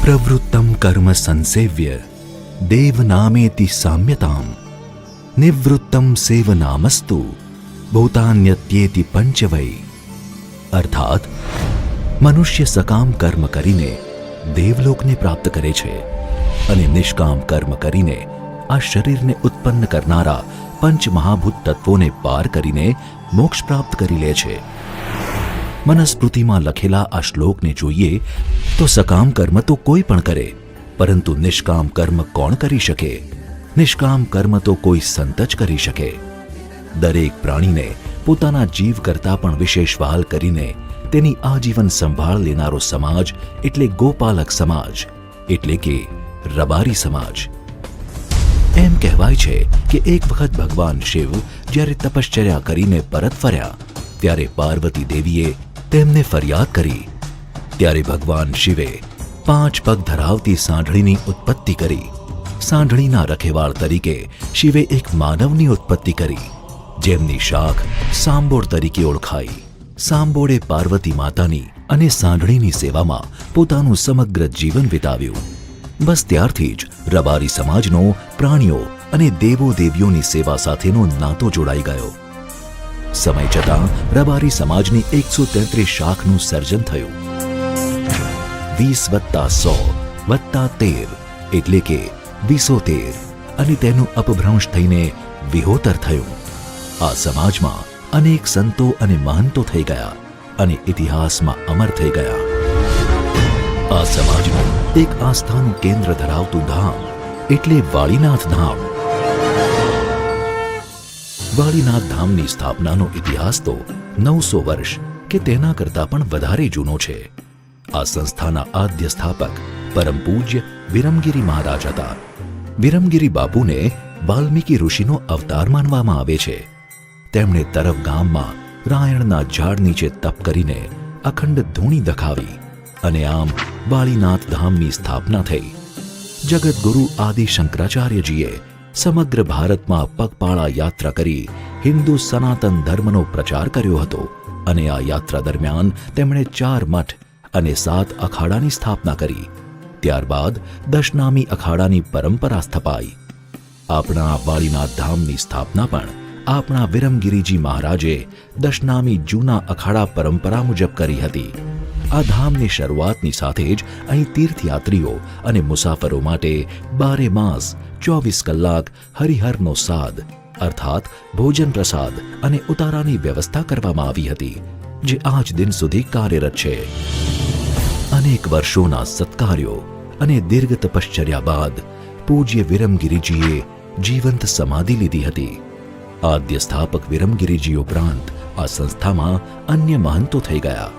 પ્રવૃત્તમ કર્મ સંસેવ્ય દેવનામેતિ સામ્યતામ નિવૃત્તમ સેવનામસ્તુ ભૂતાન્યત્યેતિ પંચવૈ. અર્થાત મનુષ્ય સકામ કર્મ કરીને દેવલોકને પ્રાપ્ત કરે છે અને નિષ્કામ કર્મ કરીને આ શરીરને ઉત્પન્ન કરનારા પંચમહાભૂત તત્વોને પાર કરીને મોક્ષ પ્રાપ્ત કરી લે છે. મનુસ્મૃતિમાં લખેલા આ શ્લોકને જોઈએ તો સકામ કર્મ તો કોઈ પણ કરે, પરંતુ નિષ્કામ કર્મ કોણ કરી શકે? નિષ્કામ કર્મ તો કોઈ સંત જ કરી શકે. દરેક પ્રાણીને પોતાના જીવ કરતાં પણ વિશેષ વહાલ કરીને તેની આજીવન સંભાળ લેનારો સમાજ એટલે ગોપાલક સમાજ, એટલે કે રબારી સમાજ. એમ કહેવાય છે કે એક વખત ભગવાન શિવ જ્યારે તપશ્ચર્યા કરીને પરત ફર્યા ત્યારે પાર્વતી દેવીએ તેમને ફરિયાદ કરી. ત્યારે ભગવાન શિવે 5 પગ ધરાવતી સાંઢળીની ઉત્પત્તિ કરી. સાંઢળીના રખેવાળ તરીકે શિવે એક માનવની ઉત્પત્તિ કરી, જેમની શાખ સાંબોળ તરીકે ઓળખાઈ. સાંબોળે પાર્વતી માતાની અને સાંઢળીની સેવામાં પોતાનું સમગ્ર જીવન વિતાવ્યું. બસ ત્યારથી જ રબારી સમાજનો પ્રાણીઓ અને દેવો દેવીઓની સેવા સાથેનો નાતો જોડાઈ ગયો. સમય જતાં રબારી સમાજની 133 શાખનું સર્જન થયું. 20+100+13 એટલે કે 213 અને તેનું અપભ્રંશ થઈને વિહોતર થયું. આ સમાજમાં અનેક સંતો અને મહંતો થઈ ગયા અને ઇતિહાસમાં અમર થઈ ગયા. આ સમાજનું એક આસ્થાનું કેન્દ્ર ધરાવતું ધામ એટલે વાળીનાથ ધામ. વાળીનાથ ધામની સ્થાપનાનો ઇતિહાસ તો 900 વર્ષ કે તેના કરતાં પણ વધારે જૂનો છે. આ સંસ્થાના આદ્ય સ્થાપક પરમ પૂજ્ય વિરમગીરી મહારાજ હતા. વિરમગીરી બાપુને વાલ્મીકી ઋષિનો અવતાર માનવામાં આવે છે. તેમણે તરફ ગામમાં રાયણના ઝાડ નીચે તપ કરીને અખંડ ધૂણી દખાવી અને આમ વાળીનાથ ધામની સ્થાપના થઈ. જગતગુરુ આદિ શંકરાચાર્યજીએ સમગ્ર ભારતમાં પગપાળા યાત્રા કરી હિન્દુ સનાતન ધર્મનો પ્રચાર કર્યો હતો અને આ યાત્રા દરમિયાન તેમણે 4 મઠ અને 7 અખાડાની સ્થાપના કરી. ત્યારબાદ દશનામી અખાડાની પરંપરા સ્થપાઈ. આપણા વાળીનાથ ધામની સ્થાપના પણ આપણા વિરમગીરીજી મહારાજે દશનામી જૂના અખાડા પરંપરા મુજબ કરી હતી. આ ધામની શરૂઆતની સાથે જ અહીં તીર્થયાત્રીઓ અને મુસાફરો માટે 12 માસ 24 કલાક હરિહરનો સાદ અર્થાત ભોજન પ્રસાદ અને ઉતારાની વ્યવસ્થા કરવામાં આવી હતી, જે આજ દિન સુધી કાર્યરત છે. અનેક વર્ષોના સત્કાર્યો અને દીર્ઘ તપશ્ચર્યા બાદ પૂજ્ય વિરમગીરીજીએ જીવંત સમાધિ લીધી હતી. આદ્ય સ્થાપક વિરમગીરીજી ઉપરાંત આ સંસ્થામાં અન્ય મહંતો થઈ ગયા.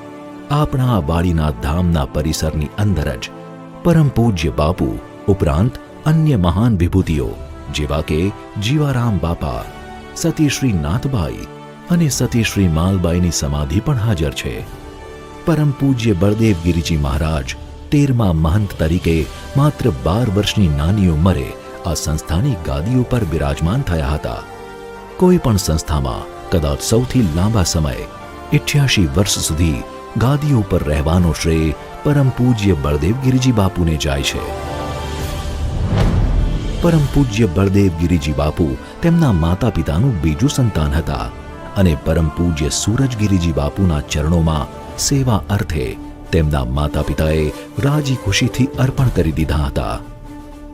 આપણા વાળીનાથ ધામના પરિસરની અંદર જ પરમ પૂજ્ય બાપુ ઉપરાંત અન્ય મહાન વિભૂતિઓ જેવા કે જીવારામ બાપા, સતીશ્રી નાથબાઈ અને સતીશ્રી માલબાઈની સમાધિ પણ હાજર છે. પરમ પૂજ્ય બળદેવગીરીજી મહારાજ 13મા મહંત તરીકે માત્ર 12 વર્ષની નાની ઉંમરે આ સંસ્થાની ગાદી ઉપર બિરાજમાન થયા હતા. કોઈ પણ સંસ્થામાં કદાચ સૌથી લાંબા સમય 88 વર્ષ સુધી ગાદી ઉપર રહેવાનો શ્રેય પરમ પૂજ્ય બળદેવગીરીજી બાપુને જાય છે. પરમ પૂજ્ય બળદેવગીરીજી બાપુ તેમના માતા પિતાનું બીજું સંતાન હતા અને પરમ પૂજ્ય સૂરજગીરીજી બાપુના ચરણોમાં સેવા અર્થે તેમના માતા પિતાએ રાજી ખુશીથી અર્પણ કરી દીધા હતા.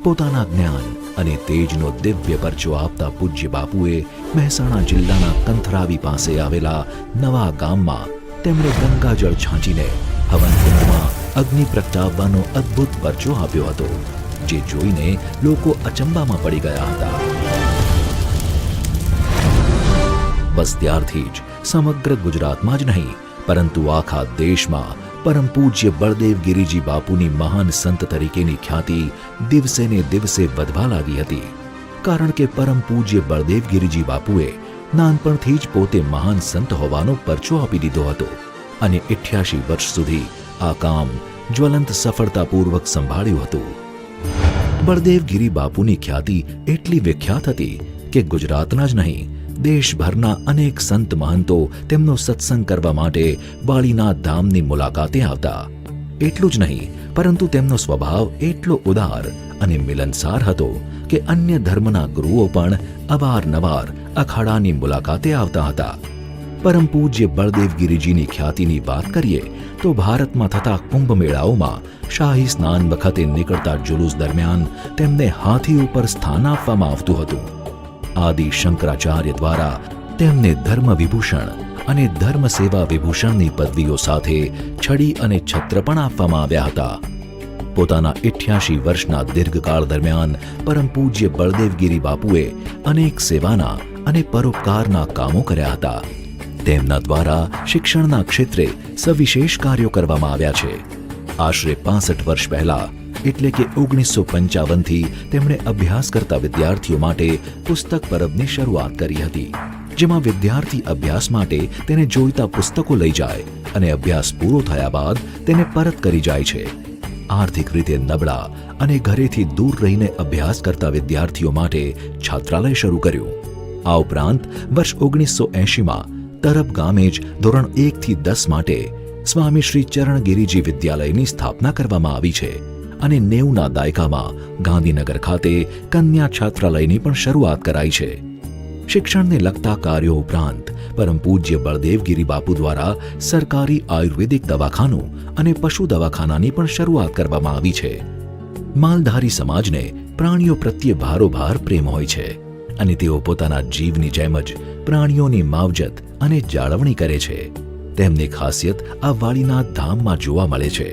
પોતાના જ્ઞાન અને તેજનો દિવ્ય પરચો આપતા પૂજ્ય બાપુએ મહેસાણા જિલ્લાના કંથરાવી પાસે આવેલા નવા ગામમાં તેમણે ગંગાજળ છાંચીને હવનકુંડમાં અગ્નિ પ્રગટાવવાનો અદ્ભુત પરચો આપ્યો હતો, જે જોઈને લોકો અચંબામાં પડી ગયા હતા. બસ ત્યારથી જ સમગ્ર ગુજરાતમાં જ નહીં પરંતુ આખા દેશમાં પરમ પૂજ્ય બળદેવગીરીજી બાપુની મહાન સંત તરીકેની ખ્યાતિ દિવસે ને દિવસે વધવા લાગી હતી. કારણ કે પરમ પૂજ્ય બળદેવગીરીજી બાપુએ નાનપણથી જ પોતે મહાન સંત હોવાનો પરચો આપી દીધો હતો અને 88 વર્ષ સુધી આ કામ જ્વલંત સફળતાપૂર્વક સંભાળ્યું હતું. બળદેવગીરી બાપુની ખ્યાતિ એટલી વિખ્યાત હતી કે ગુજરાતના જ નહીં દેશભરના અનેક સંત મહંતો તેમનો સત્સંગ કરવા માટે વાળીનાથ ધામની મુલાકાતે આવતા. એટલું જ નહીં પરંતુ તેમનો સ્વભાવ એટલો ઉદાર અને મિલનસાર હતો કે અન્ય ધર્મના ગુરુઓ પણ અવારનવાર અખાડાની મુલાકાતે આવતા હતા. પરમ પૂજ્ય બળદેવગીરીજીની ખ્યાતિની વાત કરીએ તો ભારતમાં થતા કુંભ મેળાઓમાં શાહી સ્નાન વખતે નીકળતા જુલુસ દરમિયાન તેમને હાથી ઉપર સ્થાન આપવામાં આવતું હતું. આદિ શંકરાચાર્ય દ્વારા તેમને ધર્મ વિભૂષણ અને ધર્મ સેવા વિભૂષણની પદવીઓ સાથે છડી અને છત્ર પણ આપવામાં આવ્યા હતા. પોતાના 88 વર્ષના દીર્ઘકાળ દરમિયાન પરમ પૂજ્ય બળદેવગીરી બાપુએ અનેક સેવાના અને પરોપકારના કામો કર્યા હતા. તેમના દ્વારા શિક્ષણના ક્ષેત્રે સવિશેષ કાર્યો કરવામાં આવ્યા છે. આશરે 65 વર્ષ પહેલા એટલે કે 1955થી તેમણે અભ્યાસ કરતા વિદ્યાર્થીઓ માટે પુસ્તક પરબની શરૂઆત કરી હતી, જેમાં વિદ્યાર્થી અભ્યાસ માટે તેને જોઈતા પુસ્તકો લઈ જાય અને અભ્યાસ પૂરો થયા બાદ તેને પરત કરી જાય છે. આર્થિક રીતે નબળા અને ઘરેથી દૂર રહીને અભ્યાસ કરતા વિદ્યાર્થીઓ માટે છાત્રાલય શરૂ કર્યું. આ ઉપરાંત વર્ષ 1980માં તરફ ગામે જ ધોરણ 1 થી 10 માટે સ્વામી શ્રી ચરણગીરીજી વિદ્યાલયની સ્થાપના કરવામાં આવી છે અને 90ના દાયકામાં ગાંધીનગર ખાતે કન્યા છાત્રાલયની પણ શરૂઆત કરાઈ છે. શિક્ષણને લગતા કાર્યો ઉપરાંત પરમ પૂજ્ય બળદેવગીરી બાપુ દ્વારા સરકારી આયુર્વેદિક દવાખાનું અને પશુ દવાખાનાની પણ શરૂઆત કરવામાં આવી છે. માલધારી સમાજને પ્રાણીઓ પ્રત્યે ભારોભાર પ્રેમ હોય છે અને તેઓ પોતાના જીવની જેમ જ પ્રાણીઓની માવજત અને જાળવણી કરે છે. તેમની ખાસિયત આ વાળીનાથ ધામમાં જોવા મળે છે.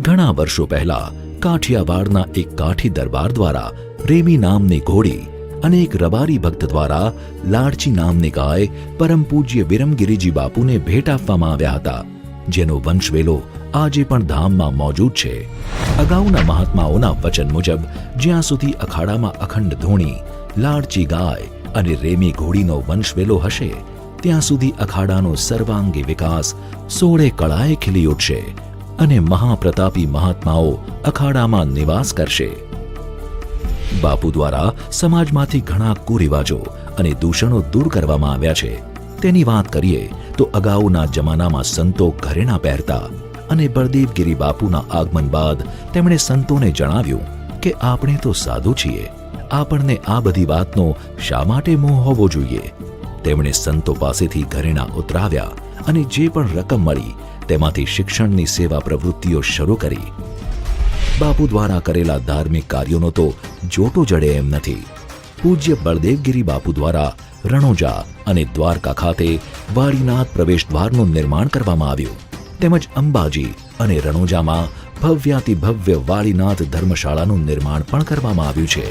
ઘણા વર્ષો પહેલા કાઠિયાવાડના એક કાઠી દરબાર દ્વારા રેમી નામની ઘોડી અને એક રબારી ભક્ત દ્વારા લાડચી નામની ગાય પરમ પૂજ્ય વિરમગીરીજી બાપુને ભેટ આપવામાં આવ્યા હતા, જેનો વંશવેલો આજે પણ ધામમાં મોજૂદ છે. અગાઉના મહાત્માઓના વચન મુજબ જ્યાં સુધી અખાડામાં અખંડ ધૂણી, લાડચી ગાય અને રેમી ઘોડીનો વંશવેલો હશે ત્યાં સુધી અખાડાનો સર્વાંગી વિકાસ 16 કળાએ ખીલી ઉઠશે અને મહાપ્રતાપી મહાત્માઓ અખાડામાં નિવાસ કરશે. બાપુ દ્વારા સમાજમાંથી ઘણા કુરિવાજો અને દૂષણો દૂર કરવામાં આવ્યા છે. તેની વાત કરીએ તો અગાઉના જમાનામાં સંતો ઘરેણાં પહેરતા અને બળદેવગીરી બાપુના આગમન બાદ તેમણે સંતોને જણાવ્યું કે આપણે તો સાધુ છીએ, આપણને આ બધી વાતનો શા માટે મોહ હોવો જોઈએ. તેમણે સંતો પાસેથી ઘરેણાં ઉતરાવ્યા અને જે પણ રકમ મળી તેમાંથી શિક્ષણની સેવા પ્રવૃત્તિઓ શરૂ કરી. બાપુ દ્વારા કરેલા ધાર્મિક કાર્યોનો તો જોટો જડે એમ નથી. પૂજ્ય બળદેવગીરી બાપુ દ્વારા રણોજા અને દ્વારકા ખાતે વાળીનાથ પ્રવેશ દ્વારનું નિર્માણ કરવામાં આવ્યું, તેમજ અંબાજી અને રણોજામાં ભવ્યાતિ ભવ્ય વાળીનાથ ધર્મશાળાનું નિર્માણ પણ કરવામાં આવ્યું છે.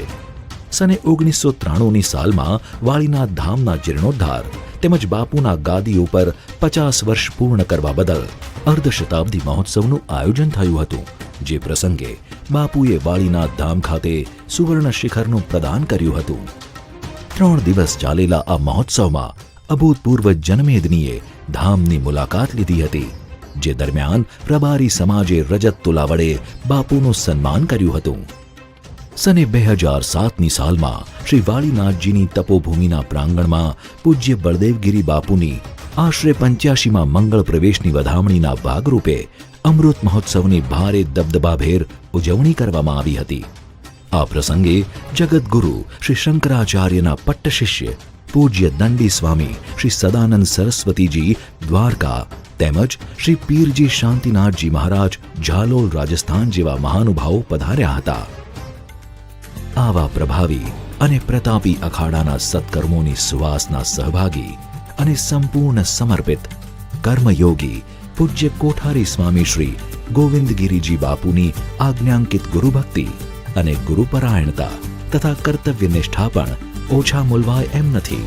સને 1993ની સાલમાં વાળીનાથ ધામના જીર્ણોદ્ધાર તેમજ બાપુના ગાદી ઉપર 50 વર્ષ પૂર્ણ કરવા બદલ અર્ધશતાબ્દી મહોત્સવનું આયોજન થયું હતું, જે પ્રસંગે બાપુએ વાળીનાથ ધામ ખાતે સુવર્ણ શિખરનું પ્રદાન કર્યું હતું. 3 દિવસ ચાલેલા આ મહોત્સવમાં અભૂતપૂર્વ જનમેદનીએ ધામની મુલાકાત લીધી હતી, જે દરમિયાન રબારી સમાજે રજત તુલા વડે બાપુનું સન્માન કર્યું હતું. સને 2007ની સાલમાં શ્રી વાળીનાથજીની તપોભૂમિના પ્રાંગણમાં પૂજ્ય બળદેવગીરી બાપુની આશરે 85માં મંગળ પ્રવેશની વધામણીના ભાગરૂપે અમૃત મહોત્સવની ભારે દબદબાભેર ઉજવણી કરવામાં આવી હતી. આ પ્રસંગે જગતગુરુ શ્રી શંકરાચાર્યના પટ્ટ શિષ્ય પૂજ્ય દંડી સ્વામી શ્રી સદાનંદ સરસ્વતીજી દ્વારકા તેમજ શ્રી પીરજી શાંતિનાથજી મહારાજ ઝાલોલ રાજસ્થાન જેવા મહાનુભાવો પધાર્યા હતા. આવા પ્રભાવી અને પ્રતાપી અખાડાના સત્કર્મોની સુવાસના સહભાગી અને સંપૂર્ણ સમર્પિત કર્મયોગી પૂજ્ય કોઠારી સ્વામી શ્રી ગોવિંદગીરીજી બાપુની આજ્ઞાંકિત ગુરુભક્તિ અને ગુરુપરાયણતા તથા કર્તવ્ય નિષ્ઠા પણ ઓછા મૂલવાય એમ નથી.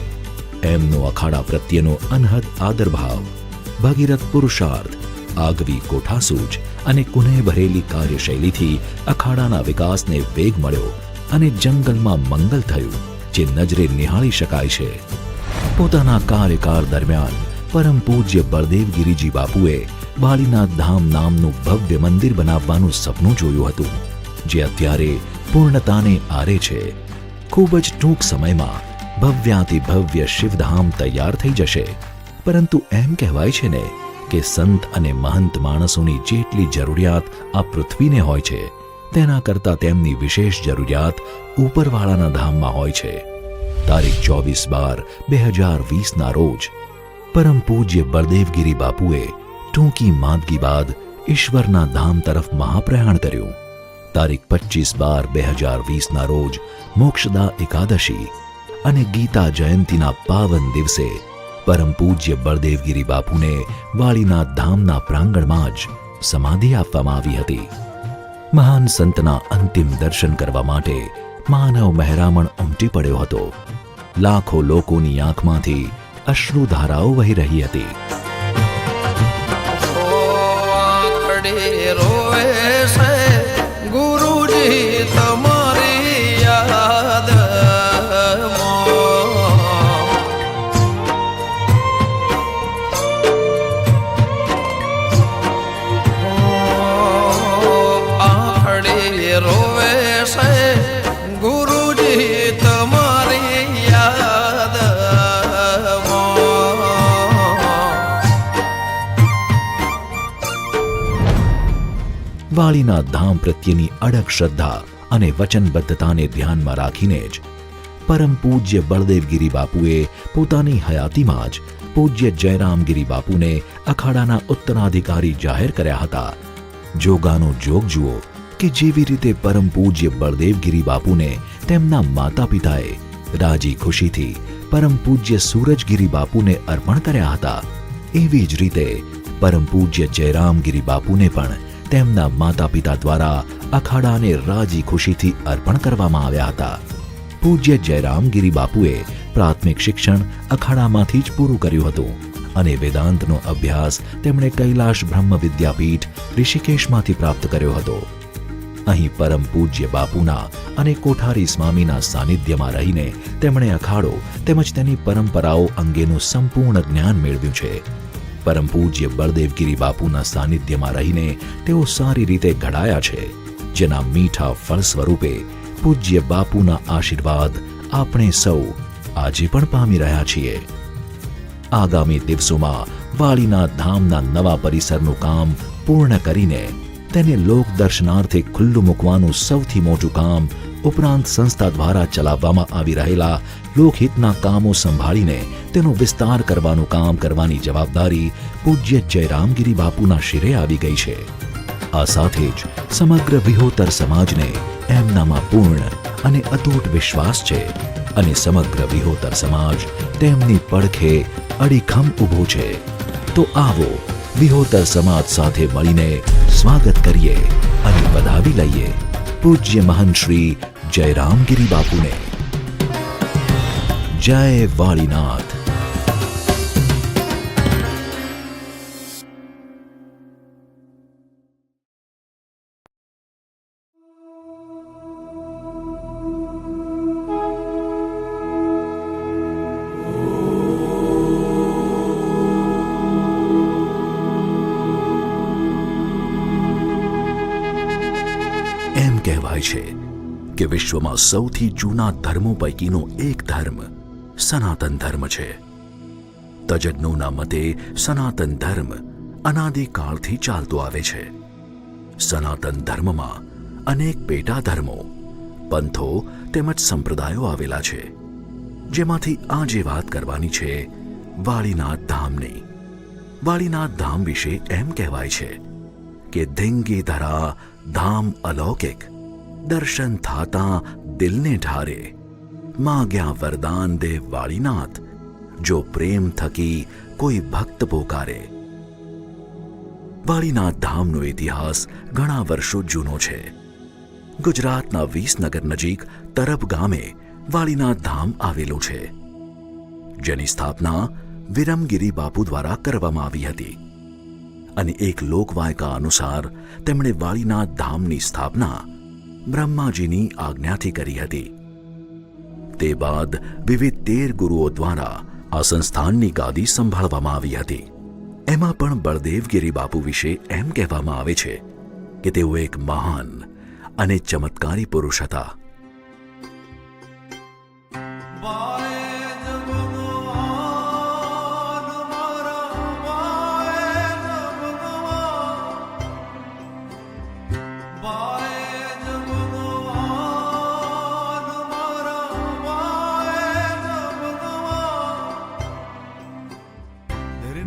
એમનો અખાડા પ્રત્યેનો અનહદ આદરભાવ, ભગીરથ પુરુષાર્થ, આગવી કોઠાસૂઝ અને કુનેહ ભરેલી કાર્યશૈલીથી અખાડાના વિકાસને વેગ મળ્યો અને જંગલમાં મંગલ થયું, જે નજરે નિહાળી શકાય છે. પોતાના કાર્યકાળ દરમિયાન પરમ પૂજ્ય બળદેવગીરીજી બાપુએ વાળીનાથ ધામ નામનું ભવ્ય મંદિર બનાવવાનું સપનું જોયું હતું, જે અત્યારે પૂર્ણતાને આરે છે. ખૂબ જ ટૂંક સમયમાં ભવ્યાતિ ભવ્ય શિવધામ તૈયાર થઈ જશે. પરંતુ એમ કહેવાય છે ને કે સંત અને મહંત માણસોની જેટલી જરૂરિયાત આ પૃથ્વીને હોય છે તેના કરતાં તેમની વિશેષ જરૂરિયાત ઉપરવાળાના ધામમાં હોય છે. તારીખ 24/12/2020 રોજ પરમ પૂજ્ય બળદેવગીરી બાપુએ ટૂંકી માંદગી બાદ ઈશ્વરના ધામ તરફ મહાપ્રયાણ કર્યું. તારીખ 25/12/2020 રોજ મોક્ષદા એકાદશી અને ગીતા જયંતીના પાવન દિવસે પરમ પૂજ્ય બળદેવગીરી બાપુને વાળીનાથ ધામના પ્રાંગણમાં જ સમાધિ આપવામાં આવી હતી. મહાન સંતના અંતિમ દર્શન કરવા માટે માનવ મહેરામણ ઉમટી પડ્યો હતો. લાખો લોકોની આંખમાંથી અશ્રુધારાઓ વહી રહી હતી. રોવે છે ગુરુજી તમારી યાદ આખડે રોવે છે ગુરુજી તમારી યાદ વાળીનાથ ધામ પ્રત્યેની અડગ શ્રદ્ધા અને વચનબદ્ધતાને ધ્યાનમાં રાખીને જ પરમ પૂજ્ય બળદેવગીરી બાપુએ પોતાની હયાતીમાં જ પૂજ્ય જયરામગીરી બાપુને અખાડાના ઉત્તરાધિકારી જાહેર કર્યા હતા. જોગાનો જોગ જુઓ કે જેવી રીતે પરમ પૂજ્ય બળદેવગીરી બાપુને તેમના માતા પિતાએ રાજી ખુશીથી પરમ પૂજ્ય સૂરજગીરી બાપુને અર્પણ કર્યા હતા, એવી જ રીતે પરમ પૂજ્ય જયરામગીરી બાપુને પણ તેમના માતા પિતા દ્વારા અખાડાને રાજી ખુશીથી અર્પણ કરવામાં આવ્યા હતા. પૂજ્ય જયરામગીરી બાપુએ પ્રાથમિક શિક્ષણ અખાડામાંથી જ પૂરું કર્યું હતું અને વેદાંતનો અભ્યાસ તેમણે કૈલાશ બ્રહ્મ વિદ્યાપીઠ ઋષિકેશમાંથી પ્રાપ્ત કર્યો હતો. અહીં પરમ પૂજ્ય બાપુના અને કોઠારી સ્વામીના સાનિધ્યમાં રહીને તેમણે અખાડો તેમજ તેની પરંપરાઓ અંગેનું સંપૂર્ણ જ્ઞાન મેળવ્યું છે. પરમ પૂજ્ય બળદેવગીરી બાપુના સાનિધ્યમાં રહીને તેઓ સારી રીતે ઘડાયા છે, જેના મીઠા ફળ સ્વરૂપે પૂજ્ય બાપુના આશીર્વાદ આપણે સૌ આજે પણ પામી રહ્યા છીએ. આગામી દિવસોમાં વાળીનાથ ધામના નવા પરિસરનું કામ પૂર્ણ કરીને તેને લોક દર્શનાર્થે ખુલ્લું મૂકવાનું સૌથી મોટું કામ ઉપરાંત સંસ્થા દ્વારા ચલાવવામાં આવી રહેલા લોકહિતના કામો સંભાળીને તેનો વિસ્તાર કરવાનું કામ કરવાની જવાબદારી પૂજ્ય જયરામગીરી બાપુના શિરે આવી ગઈ છે. આ સાથે જ સમગ્ર વિહોતર સમાજને એમનામાં પૂર્ણ અને અતૂટ વિશ્વાસ છે અને સમગ્ર વિહોતર સમાજ તેમની પડખે અડીખમ ઊભો છે. તો આવો વિહોતર સમાજ સાથે મળીને સ્વાગત કરીએ અને વધાવી લઈએ પૂજ્ય મહંત શ્રી જયરામગીરી બાપુને. જય વાળીનાથ. એમ કહેવાય છે કે વિશ્વમાં સૌથી જૂના ધર્મો પૈકીનો એક ધર્મ સનાતન ધર્મ છે. તજજ્ઞોના મતે સનાતન ધર્મ અનાદિકાળથી ચાલતો આવે છે. સનાતન ધર્મમાં અનેક પેટા ધર્મો, પંથો તેમજ સંપ્રદાયો આવેલા છે, જેમાંથી આજે વાત કરવાની છે વાળીનાથ ધામની. વાળીનાથ ધામ વિશે એમ કહેવાય છે કે ધીંગી ધરા ધામ અલૌકિક, દર્શન થાતા દિલને ઢારે, માગ્યા વરદાન દે વાળીનાથ, જો પ્રેમ થકી કોઈ ભક્ત પોકારે. વાળીનાથ ધામનો ઇતિહાસ ઘણા વર્ષો જૂનો છે. ગુજરાતના વિસનગર નજીક તરબ ગામે વાળીનાથ ધામ આવેલું છે, જેની સ્થાપના વિરમગીરી બાપુ દ્વારા કરવામાં આવી હતી અને એક લોકવાયકા અનુસાર તેમણે વાળીનાથ ધામની સ્થાપના બ્રહ્માજીની આજ્ઞાથી કરી હતી. તે બાદ વિવિધ 13 ગુરુઓ દ્વારા આ સંસ્થાનની ગાદી સંભાળવામાં આવી હતી. એમાં પણ બળદેવગીરી બાપુ વિશે એમ કહેવામાં આવે છે કે તેઓ એક મહાન અને ચમત્કારી પુરુષ હતા.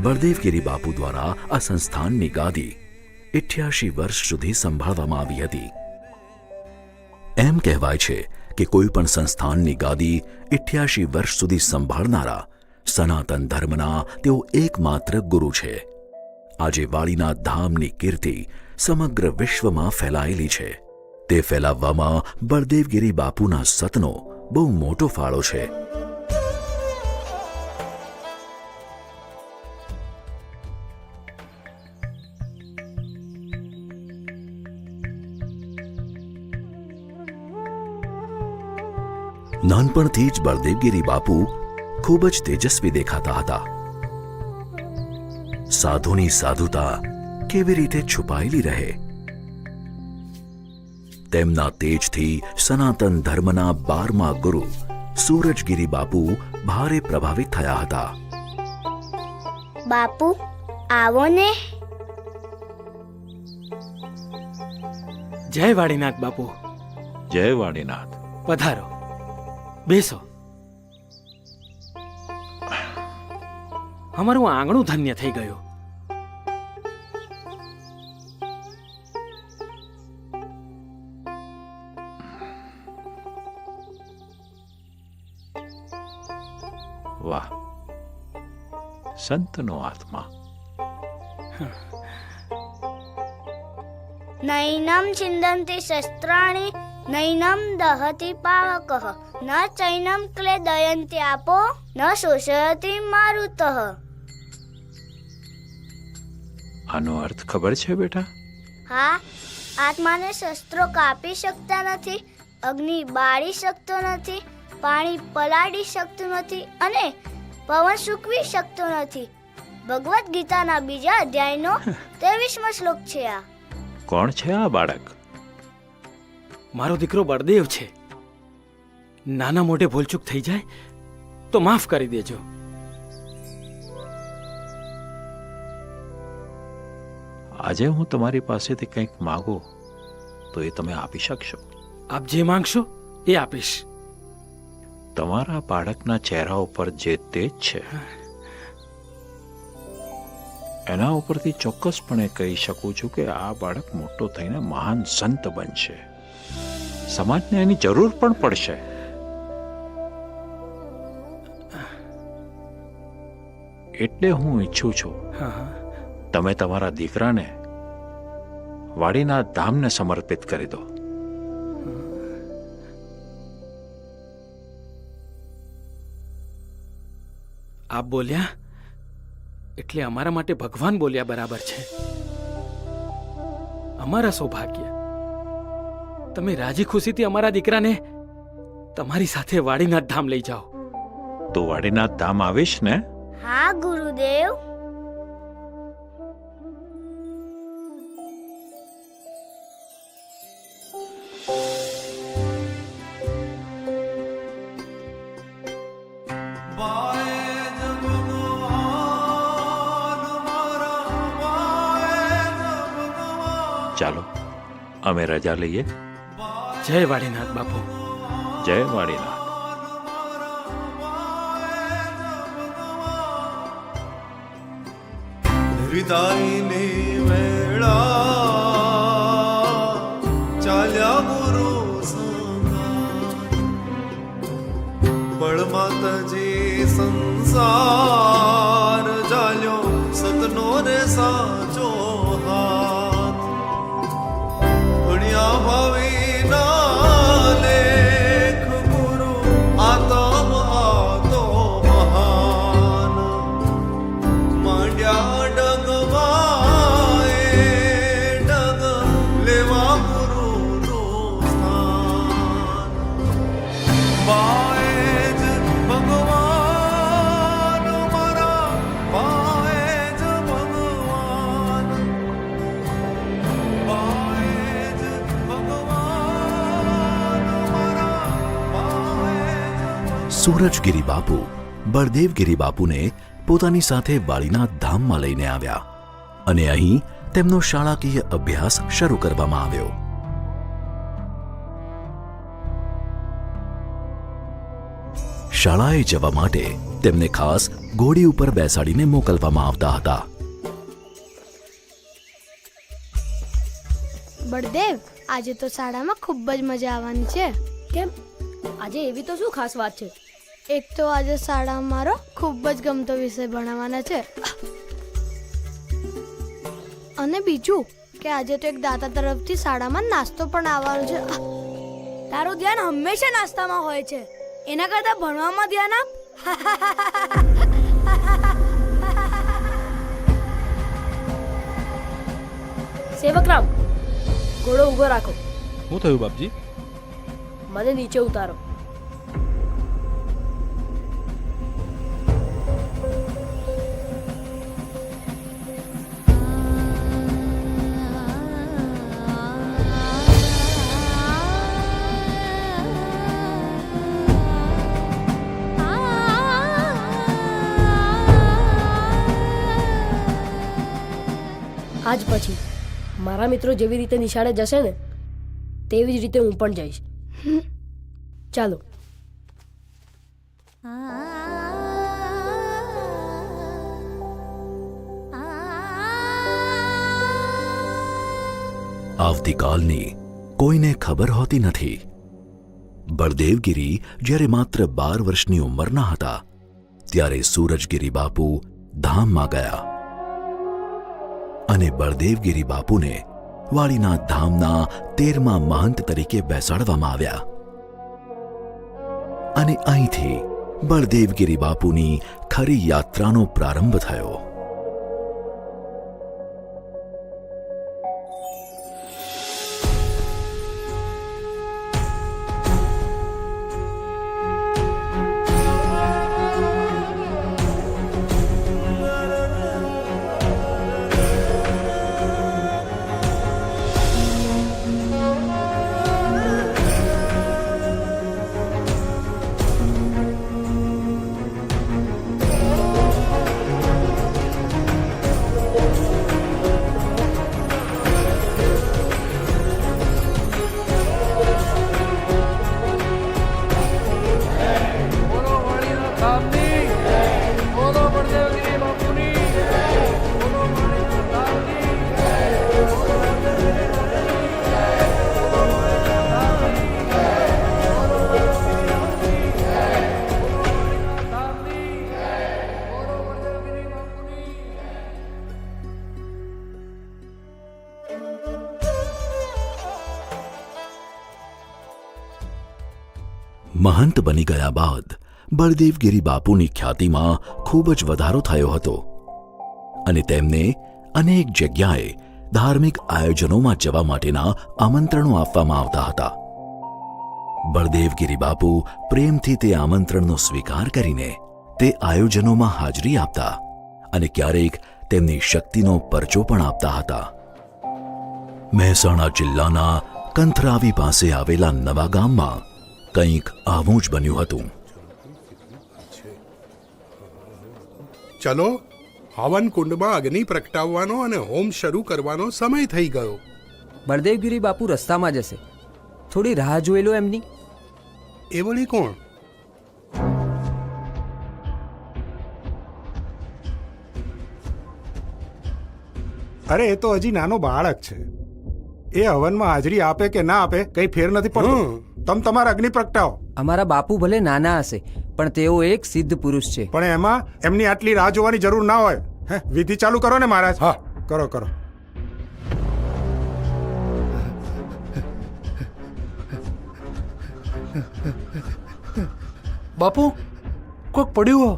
બળદેવગીરી બાપુ દ્વારા આ સંસ્થાનની ગાદી 88 વર્ષ સુધી સંભાળવામાં આવી હતી. એમ કહેવાય છે કે કોઈ પણ સંસ્થાનની ગાદી 88 વર્ષ સુધી સંભાળનારા સનાતન ધર્મના તેઓ એકમાત્ર ગુરુ છે. આજે વાડીનાથ ધામની કીર્તિ સમગ્ર વિશ્વમાં ફેલાયેલી છે. તે ફેલાવવામાં બળદેવગીરી બાપુના સતનો બહુ મોટો ફાળો છે. નાનપણથી જ બળદેવગીરી બાપુ ખૂબ જ તેજસ્વી દેખાતા હતા. સાધુની સાધુતા કેવી રીતે છુપાયેલી રહે, તેમના તેજથી સનાતન ધર્મના 12મા ગુરુ સૂરજગીરી બાપુ ભારે પ્રભાવિત થયા હતા. બાપુ આવો ને. જય વાડીનાથ બાપુ. જય વાડીનાથ. પધારો, બેસો. અમારું આંગણું ધન્ય થઈ ગયું. વાહ, સંતનો આત્મા. નૈનમ છિંદન્તિ શસ્ત્રાણિ નૈનમ દહતિ પાવકઃ ન ચૈનમ ક્લેદયન્તિ આપો ન શોષયતિ મારુતઃ. આનો અર્થ ખબર છે બેટા? હા, આત્માને શસ્ત્રો કાપી શકતા નથી, અગ્નિ બાળી શકતો નથી, પાણી પલાળી શકતું નથી અને પવન સૂકવી શકતો નથી. ભગવદ્ ગીતાના બીજા અધ્યાયનો 23મો શ્લોક છે આ. કોણ છે આ બાળક? મારો દીકરો બળદેવ છે. નાના મોટે ભૂલચૂક થઈ જાય તો માફ કરી દેજો. આજે હું તમારી પાસેથી કંઈક માંગુ તો એ તમે આપી શકશો? આપ જે માંગશો એ આપીશ. તમારા બાળકના ચહેરા ઉપર જે તેજ છે એના ઉપરથી ચોક્કસપણે કહી શકું છું કે આ બાળક મોટો થઈને મહાન સંત બનશે. સમાજને એની જરૂર પણ પડશે. એટલે હું ઈચ્છું છું હા, તમે તમારા દીકરાને વાડીનાથ ધામને સમર્પિત કરી દો. આપ બોલ્યા એટલે અમારા માટે ભગવાન બોલ્યા બરાબર છે. અમારા સૌભાગ્ય. તમે રાજી ખુશીથી અમારા દીકરાને તમારી સાથે વાડીનાથ ધામ લઈ જાઓ. તો વાડીનાથ ધામ આવીશ ને? હા ગુરુદેવ. ચાલો અમે રજા લઈએ. જય વાડીનાથ બાપુ. જય વાડીનાથ. વિદાયની વેળા ચાલ્યા ગુરુ સંગાત, બળ માતાજી સંસાર ચાલ્યો સતનો રે સાચો હાથ. ભણ્યા ભાવીના લેખ ગુરુ આતમ આતો મહાન. માંડ્યા સૂરજગીરી બાપુ બળદેવગીરી બાપુને પોતાની સાથે વાડીનાથ ધામમાં લઈને આવ્યા અને અહીં તેમનો શાળાકીય અભ્યાસ શરૂ કરવામાં આવ્યો. શાળાએ જવા માટે તેમને ખાસ ઘોડી ઉપર બેસાડીને મોકલવામાં આવતા હતા. બળદેવ, આજે તો શાળામાં ખૂબ જ મજા આવવાની છે. કેમ? આજે એવી તો શું ખાસ વાત છે? એક તો આજે શાળામાં મારો ખૂબ જ ગમતો વિષય ભણાવવાના છે, અને બીજું કે આજે તો એક દાતા તરફથી શાળામાં નાસ્તો પણ આવવાનો છે. તારું ધ્યાન હંમેશા નાસ્તામાં હોય છે, એના કરતા ભણવામાં ધ્યાન આપ. સેવકરામ, ઘોડો ઊભો રાખો. શું થયું બાપજી? મને નીચે ઉતારો. આજ પછી મારા મિત્રો જેવી રીતે નિશાળે જશે ને તેવી જ રીતે હું પણ જઈશ. ચાલો. આવતીકાલની કોઈને ખબર હોતી નથી. બળદેવગીરી જ્યારે માત્ર 12 વર્ષની ઉંમરના હતા ત્યારે સૂરજગીરી બાપુ ધામમાં ગયા અને બળદેવગીરી બાપુને વાળીના ધામના 13મા મહંત તરીકે બેસાડવામાં આવ્યા અને અહીંથી બળદેવગીરી બાપુની ખરી યાત્રાનો પ્રારંભ થયો. મહંત બની ગયા બાદ બળદેવગીરી બાપુની ખ્યાતિમાં ખૂબ જ વધારો થયો હતો અને તેમને અનેક જગ્યાએ ધાર્મિક આયોજનોમાં જવા માટેના આમંત્રણો આપવામાં આવતા હતા. બળદેવગીરી બાપુ પ્રેમથી તે આમંત્રણનો સ્વીકાર કરીને તે આયોજનોમાં હાજરી આપતા અને ક્યારેક તેમની શક્તિનો પરચો પણ આપતા હતા. મહેસાણા જિલ્લાના કંથરાવી પાસે આવેલા નવા ગામમાં કંઈક આવું જ બન્યું હતું. ચલો, હવન કુંડમાં અગ્નિ પ્રગટાવવાનો અને હોમ શરૂ કરવાનો સમય થઈ ગયો. બળદેવગીરી બાપુ રસ્તામાં જશે, થોડી રાહ જોઈ લો એમની. એ વળી કોણ? અરે એ તો હજી નાનો બાળક છે. એ હવનમાં હાજરી આપે કે ના આપે કઈ ફેર નથી પડતો. તમે તમારા અગ્નિ પ્રગટાવો. અમારા બાપુ ભલે નાના હશે પણ તેઓ એક સિદ્ધ પુરુષ છે. પણ એમાં એમની આટલી રાહ જોવાની જરૂર ના હોય. હે, વિધિ ચાલુ કરો ને મહારાજ. હા, કરો કરો. બાપુ, કોક પડ્યું.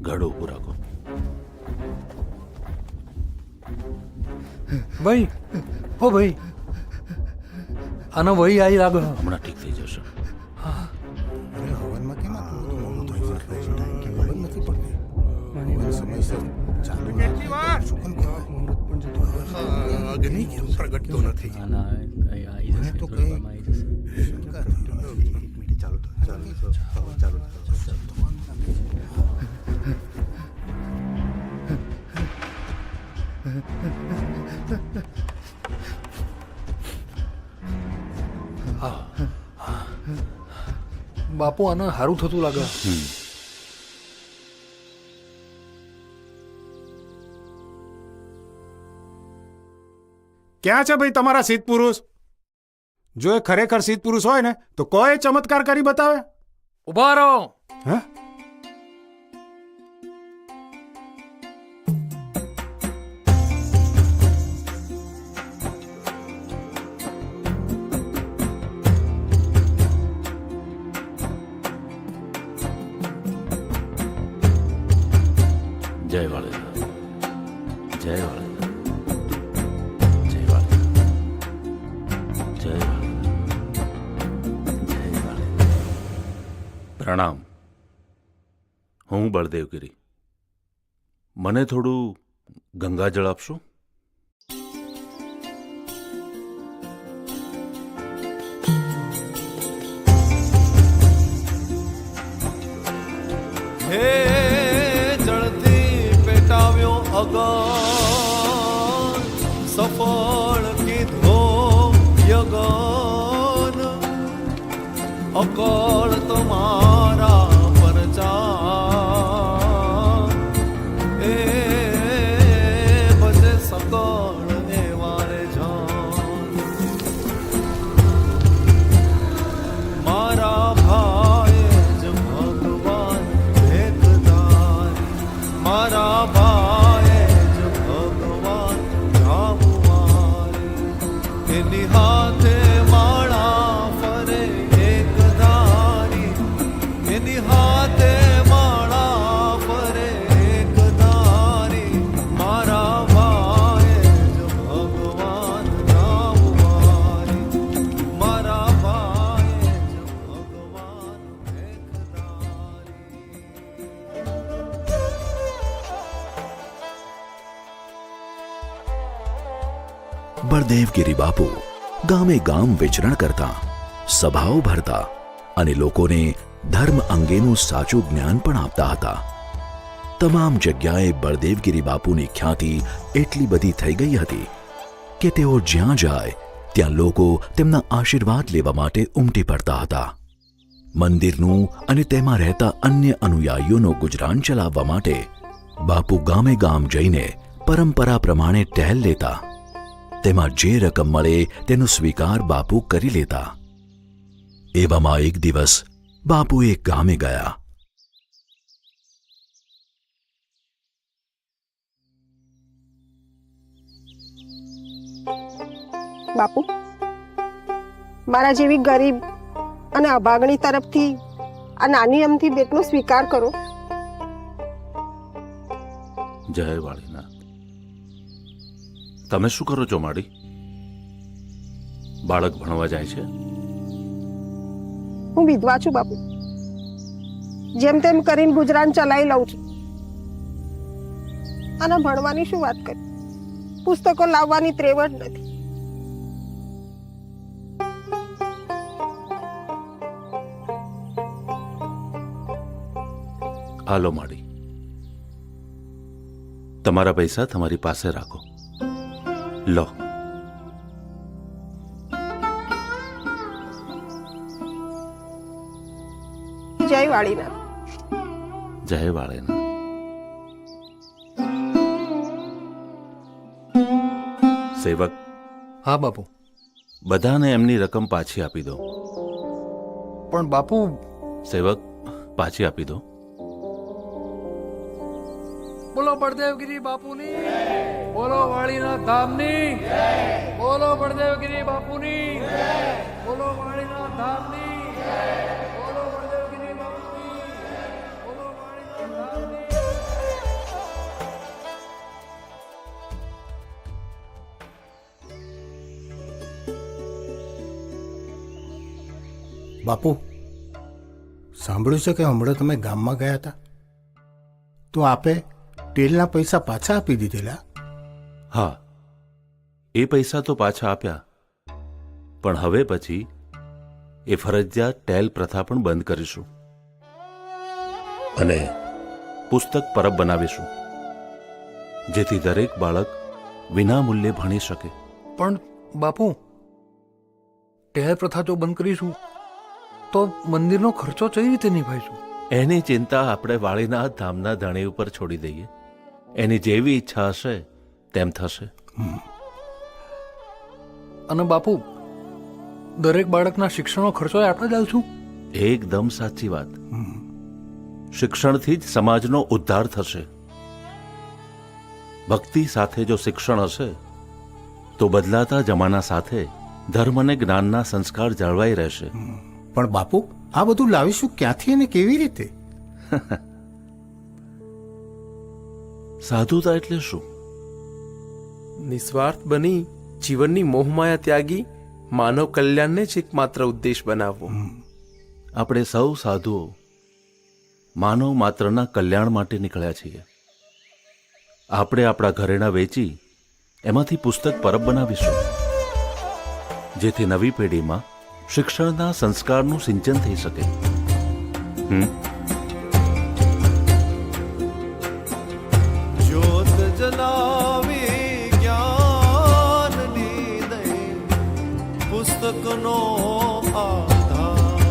ઘડો ઉભો રાખો. ભાઈ, ઓ ભાઈ, આનો વહી આવી લાગો. હમણાં ઠીક થઈ જશે. હવનમાં કેમ આટલું બધું મોડું થઈ શકે છે? ખબર નથી પડતી. સમયસર ચાલુ અગ્નિ કેમ પ્રગટતો નથી? તો કઈ ચાલુ બાપુ, આને સારું થતું લાગે. ક્યાં છે ભાઈ તમારા સિદ્ધ પુરુષ? જો એ ખરેખર સિદ્ધ પુરુષ હોય ને તો કોઈ ચમત્કાર કરી બતાવે. ઉભા રહો. હે? જય વાળેલા, જય વાળેલા, જય વાળેલા, જય વાળેલા, જય વાળેલા. પ્રણામ. હું બળદેવગીરી. મને થોડું ગંગાજળ આપશો? હે જળથી પેટાવ્યો અગન, સફળ કીધો યગન, અકળ તમારા પરચા, એ ભજે સકળ એવા રે જાન. મારા ભાઈ જ ભગવાન ભેખધારી, મારા ભાઈ જ ભગવાન રામવારી, એની હાથે માળા ફરે એક ધારી, એની હાથે માળા ફરે એક ધારી, મારા ભાઈ જ ભગવાન રામવારી, મારા ભાઈ જ ભગવાન ભેખધારી. બળદેવગીરી બાપુ ગામે ગામ વિચરણ કરતા, સભાઓ ભરતા અને લોકોને ધર્મ અંગેનું સાચું જ્ઞાન પણ આપતા હતા. તમામ જગ્યાએ બળદેવગીરી બાપુની ખ્યાતિ એટલી બધી થઈ ગઈ હતી કે તેઓ જ્યાં જાય ત્યાં લોકો તેમના આશીર્વાદ લેવા માટે ઉમટી પડતા હતા. મંદિરનું અને તેમાં રહેતા અન્ય અનુયાયીઓનું ગુજરાન ચલાવવા માટે બાપુ ગામે ગામ જઈને પરંપરા પ્રમાણે ટહેલ લેતા. તેમાં જે રકમ મળે તેનો સ્વીકાર બાપુ કરી લેતા. એવામાં એક દિવસ બાપુ એક ગામે ગયા. બાપુ, મારા જેવી ગરીબ અને અભાગણી તરફથી આ નાની અમથી ભેટનો સ્વીકાર કરો. જય વાળીનાથ. તમે શું કરો છો માડી? બાળક ભણવા જાય છે? હું વિધવા છું બાપુ. જેમ તેમ કરીને ગુજરાન ચલાવી લઉં છું. અને ભણવાની શું વાત કરી, પુસ્તકો લાવવાની ત્રેવડ નથી. હાલો માડી, તમારા પૈસા તમારી પાસે રાખો. લો. જય વાળીનાથ. જય વાળીનાથ. સેવક, હા બાપુ. બધાને એમની રકમ પાછી આપી દો. પણ બાપુ, સેવક, પાછી આપી દો. બોલો બળદેવગીરી બાપુની, બોલો વાળીનાથ ધામની, બોલો બળદેવગીરી બાપુની, બોલો વાળીનાથ ધામની, બોલો બળદેવગીરી બાપુની, બોલો વાળીનાથ ધામની. બાપુ, સાંભળ્યું છે કે હમણાં તમે ગામમાં ગયા હતા તો આપે તેલના પૈસા પાછા આપી દીધેલા? હા, એ પૈસા તો પાછા આપ્યા, પણ હવે પછી એ ફરજિયાત ટેલ પ્રથા પણ બંધ કરીશું અને પુસ્તક પરબ બનાવીશું, જેથી દરેક બાળક વિનામૂલ્યે ભણી શકે. પણ બાપુ, ટેલ પ્રથા જો બંધ કરીશું તો મંદિરનો ખર્ચો કઈ રીતે નિભાઈશું? એની ચિંતા આપણે વાળીનાથ ધામના ધણી ઉપર છોડી દઈએ. એની જેવી ઈચ્છા હશે તેમ થશે. અને બાપુ દરેક બાળકના શિક્ષણનો ખર્ચો આપણે જ આલશું? એકદમ સાચી વાત. શિક્ષણથી જ સમાજનો ઉદ્ધાર થશે. ભક્તિ સાથે જો શિક્ષણ હશે તો બદલાતા જમાના સાથે ધર્મ અને જ્ઞાનના સંસ્કાર જળવાઈ રહેશે. પણ બાપુ આ બધું લાવીશું ક્યાંથી અને કેવી રીતે? સાધુતા એટલે શું? નિસ્વાર્થ બની જીવનની મોહમાયા ત્યાગી માનવ કલ્યાણને જ એકમાત્ર ઉદ્દેશ બનાવવો. આપણે સૌ સાધુઓ માનવ માત્રના કલ્યાણ માટે નીકળ્યા છીએ. આપણે આપણા ઘરેણાં વેચી એમાંથી પુસ્તક પરબ બનાવીશું, જેથી નવી પેઢીમાં શિક્ષણના સંસ્કારનું સિંચન થઈ શકે. જ્યોત જલાવી જ્ઞાનની દઈ પુસ્તકનો આધાર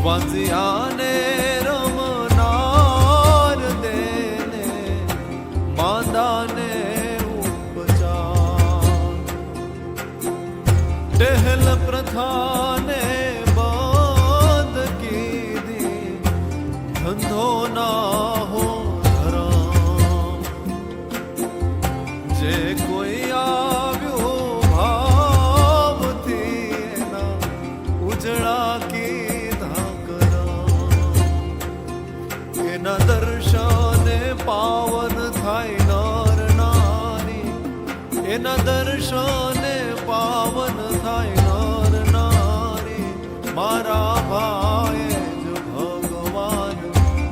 વાંચ્યાને રમનાર દેને માંદાને ઉપચાર ટહેલ પ્રથાને બંધ કીધી ધંધો ના હો ધરમ જે કોઈ આવ્યો ભાવથી એના ઉજળા કીધા કરમ એના દર્શને પાવન થાય નર નારી એના દર્શને પાવન થાય નર નારી મારા ભાઈ જ ભગવાન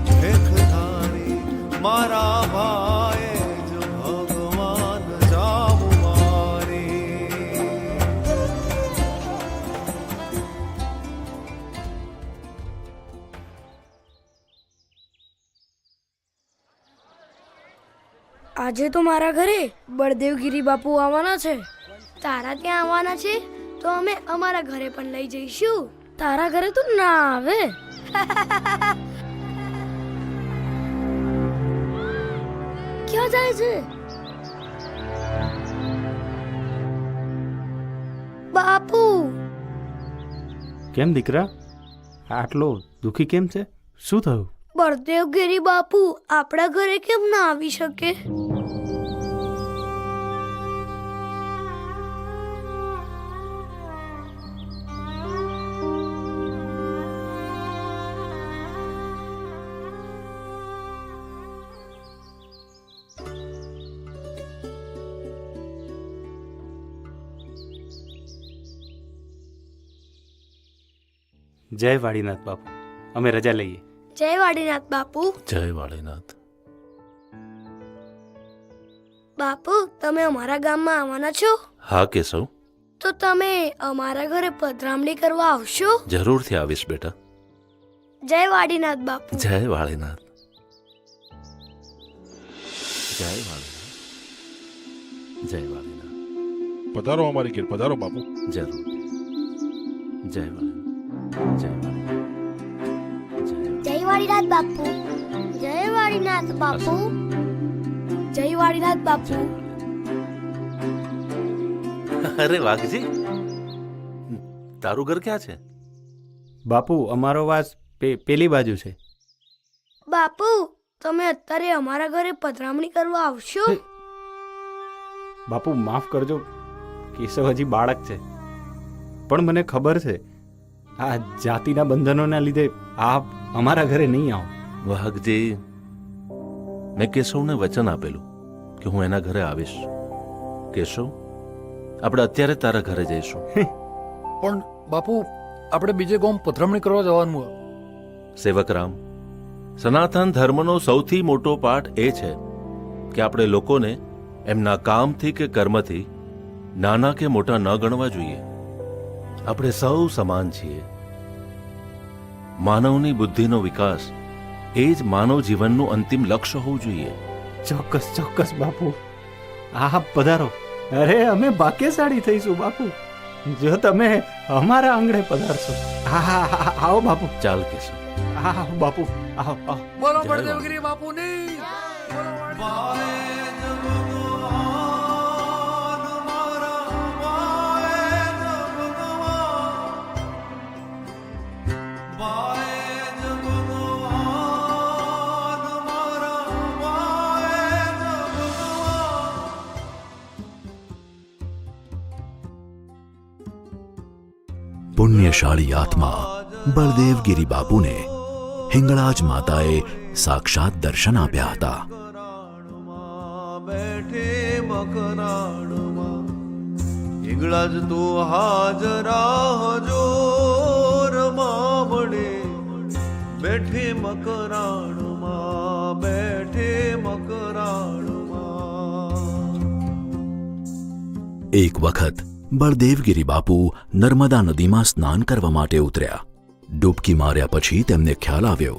ભેખધારી મારા ભાઈ જ ભગવાન જાવું મારી. આજે તો મારા ઘરે બળદેવગીરી બાપુ આવવાના છે. તારા ત્યાં આવવાના છે તો અમે અમારા ઘરે પણ લઈ જઈશું. તારા ઘરે તો ના આવે. ક્યાં જાય છે બાપુ? કેમ દીકરા, આટલો દુખી કેમ છે? શું થયું? બળદેવગીરી બાપુ આપણા ઘરે કેમ ના આવી શકે? જય વાડીનાથ બાપુ, અમે રજા લઈએ. જય વાડીનાથ બાપુ. જય વાળીનાથ. બાપુ તમે અમારા ગામમાં આવવાના છો? હા કેશવ, તો તમે અમારા ઘરે પધરામણી કરવા આવશો? જરૂરથી આવીશ બેટા. જય વાડીનાથ બાપુ. જય વાળીનાથ. જય વાળીનાથ. જય વાળીનાથ. પધારો અમારી ઘેર, પધારો બાપુ. જરૂર. જય વાળીનાથ. જય વાળીનાથ. જય વાડીનાથ બાપુ. જય વાડીનાથ બાપુ. જય વાડીનાથ બાપુ. અરે વાઘજી, તારું ઘર ક્યાં છે? બાપુ અમારો વાસ પેલી બાજુ છે. બાપુ તમે અત્યારે અમારા ઘરે પધરામણી કરવા આવશો? બાપુ માફ કરજો, કેશવ હજી બાળક છે. પણ મને ખબર છે આ જાતિના બંધનોના લીધે આપ અમારા ઘરે નહીં આવો. વાઘજી, મેં કેશવને વચન આપેલું કે હું એના ઘરે આવીશ. કેશવ, આપણે અત્યારે તારા ઘરે જઈશું. પણ બાપુ આપણે બીજે ગામ પધરામણી કરવા જવાનું હોય. સેવકરામ, સનાતન ધર્મનો સૌથી મોટો પાઠ એ છે કે આપણે લોકોને એમના કામથી કે કર્મથી નાના કે મોટા ન ગણવા જોઈએ. આપણે સૌ સમાન છીએ. માનવની બુદ્ધિનો વિકાસ એ જ માનવ જીવનનું અંતિમ લક્ષ્ય હોવું જોઈએ. ચોક્કસ ચોક્કસ બાપુ, આપ પધારો. અરે અમે ભાગ્યશાળી થઈશું બાપુ જો તમે અમારા આંગણે પધારશો. હા આવો બાપુ. ચાલ કેશવ. હા બાપુ, આવો આવો. બોલો બળદેવગીરી બાપુની. ભાઈ જ ભગવાન પુણ્યશાળી આત્મા બળદેવગીરી બાપુને હિંગળાજ માતાએ સાક્ષાત દર્શન આપ્યા હતા. બેઠે મકરાણમાં હિંગળાજ તો હાજરા હજોર મામડે બેઠે મકરાણમાં બેઠે મકરાણમાં. એક વખત બળદેવગીરી બાપુ નર્મદા નદીમાં સ્નાન કરવા માટે ઉતર્યા. ડૂબકી માર્યા પછી તેમને ખ્યાલ આવ્યો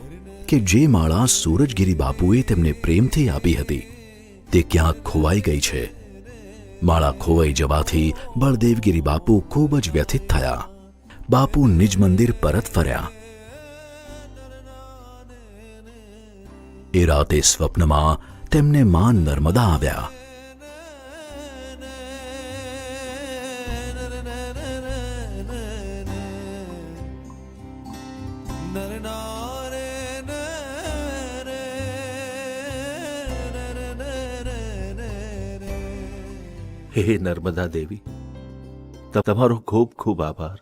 કે જે માળા સૂરજગીરી બાપુએ તેમને પ્રેમથી આપી હતી તે ક્યાંક ખોવાઈ ગઈ છે. માળા ખોવાઈ જવાથી બળદેવગીરી બાપુ ખૂબ જ વ્યથિત થયા. બાપુ નિજ મંદિર પરત ફર્યા. એ રાતે સ્વપ્નમાં તેમને માં નર્મદા આવ્યા. હે નર્મદા દેવી, તમારો ખૂબ ખૂબ આભાર.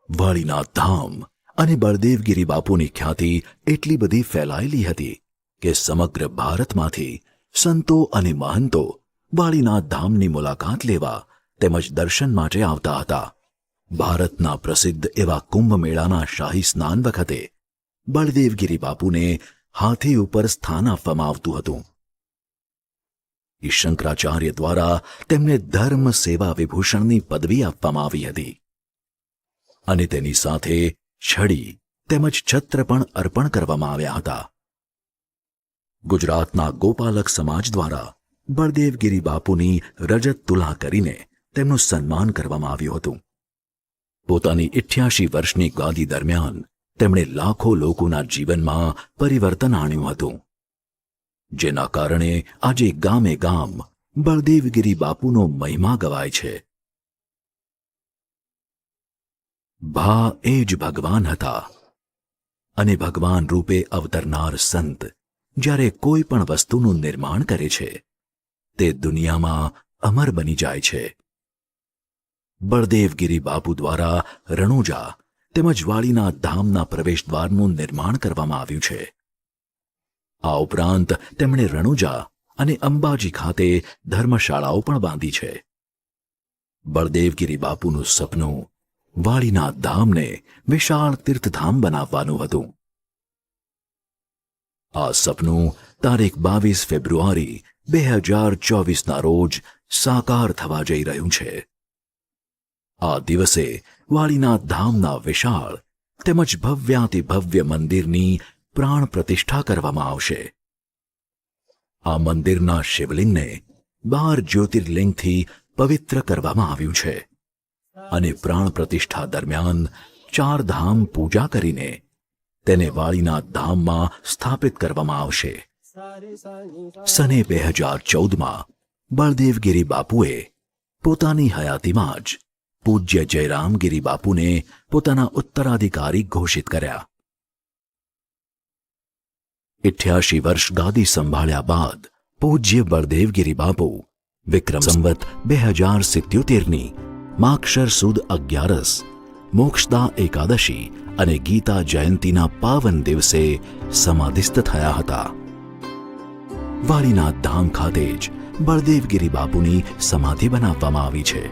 વાળીનાથ ધામ અને બળદેવગીરી બાપુની ખ્યાતિ એટલી બધી ફેલાયેલી હતી કે સમગ્ર ભારતમાંથી સંતો અને મહંતો વાળીનાથ ધામની મુલાકાત લેવા તેમજ દર્શન માટે આવતા હતા. ભારતના પ્રસિદ્ધ એવા કુંભ મેળાના શાહી સ્નાન વખતે બળદેવગીરી બાપુને હાથી ઉપર સ્થાન આપવામાં આવતું હતું. શંકરાચાર્ય દ્વારા તેમને ધર્મ સેવા વિભૂષણની પદવી આપવામાં આવી હતી અને તેની સાથે છડી તેમજ છત્ર પણ અર્પણ કરવામાં આવ્યા હતા. ગુજરાતના ગોપાલક સમાજ દ્વારા બળદેવગીરી બાપુની રજત તુલા કરીને તેમનું સન્માન કરવામાં આવ્યું હતું. પોતાની 88 વર્ષની ગાદી દરમિયાન તેમણે લાખો લોકોના જીવનમાં પરિવર્તન આણ્યું હતું, જેના કારણે આજે ગામે ગામ બળદેવગીરી બાપુનો મહિમા ગવાય છે. ભા એ જ ભગવાન હતા અને ભગવાન રૂપે અવતરનાર સંત જ્યારે કોઈ પણ વસ્તુનું નિર્માણ કરે છે તે દુનિયામાં અમર બની જાય છે. બળદેવગીરી બાપુ દ્વારા રણુજા તેમજ વાળીના ધામના પ્રવેશદ્વારનું નિર્માણ કરવામાં આવ્યું છે. આ ઉપરાંત તેમણે રણુજા અને અંબાજી ખાતે ધર્મશાળાઓ પણ બાંધી છે. બળદેવગીરી બાપુનું સપનું વાળીના ધામને વિશાળ તીર્થધામ બનાવવાનું હતું. આ સપનું તારીખ 22 ફેબ્રુઆરી 2024ના રોજ સાકાર થવા જઈ રહ્યું છે. આ દિવસે વાળીના ધામના વિશાળ તેમજ ભવ્યાતિભવ્ય મંદિરની પ્રાણ પ્રતિષ્ઠા કરવામાં આવશે. આ મંદિરના શિવલિંગને 12 જ્યોતિર્લિંગથી પવિત્ર કરવામાં આવ્યું છે અને પ્રાણ પ્રતિષ્ઠા દરમિયાન 4 ધામ પૂજા કરીને તેને વાળીના ધામમાં સ્થાપિત કરવામાં આવશે. સને 2014માં બળદેવગીરી બાપુએ પોતાની હયાતીમાં જ પૂજ્ય જયરામગીરી બાપુને પોતાના ઉત્તરાધિકારી ઘોષિત કર્યા. 88 વર્ષ ગાદી સંભાળ્યા બાદ પૂજ્ય બળદેવગીરી બાપુ વિક્રમ સંવત 2077ની માક્ષર સુદ 11 મોક્ષદા એકાદશી અને ગીતા જયંતીના પાવન દિવસે સમાધિસ્થ થયા હતા. વાળીના ધામ ખાતે જ બળદેવગીરી બાપુની સમાધિ બનાવવામાં આવી છે.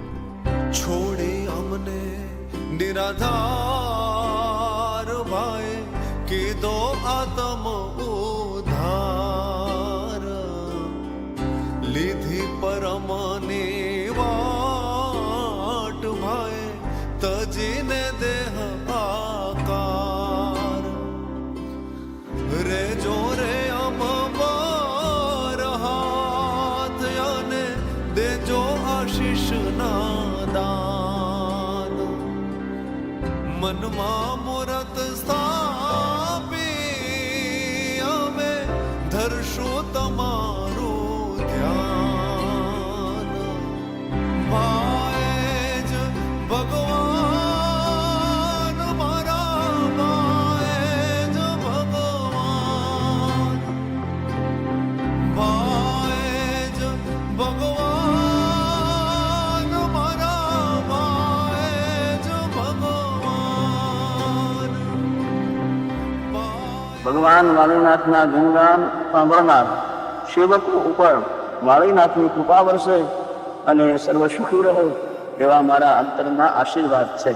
છોડે અમને નિરાધાર ભાઈ કીધો આત્મ ઉધાર લીધી પરમની વાટ ભાઈ તજીને દેહ આકાર રે જોરે અમર હાથ અને દેજો આશીષ ના દાન મનમાં મૂરત સ્થાપી અમે ધરશું તમારું ધ્યાન ભાઈ જ ભગવાન મારા ભાઈ જ ભગવાન ભાઈ જ ભગવાન મારા ભાઈ જ ભગવાન ભગવાન વાળીનાથના ગુણગાન સાંભળનાર સેવકો ઉપર વાળીનાથની કૃપા વરસે અને સર્વ સુખી રહે એવા મારા અંતરના આશીર્વાદ છે.